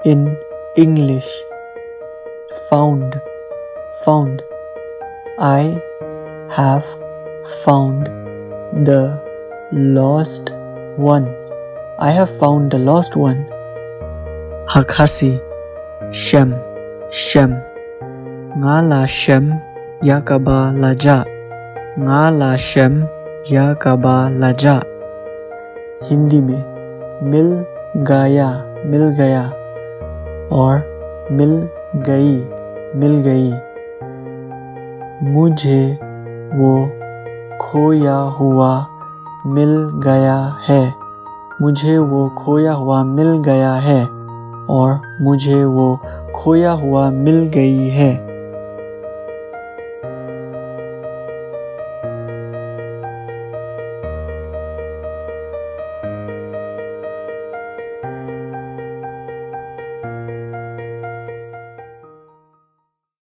In English, found, found. I have found the lost one. I have found the lost one. Khasi, Shem, Shem. Nga la Shem ya kaba laja. Nga la Shem ya kaba laja. Hindi में मिल गया और मिल गई। मुझे वो खोया हुआ मिल गया है। मुझे वो खोया हुआ मिल गया है और मुझे वो खोया हुआ मिल गई है।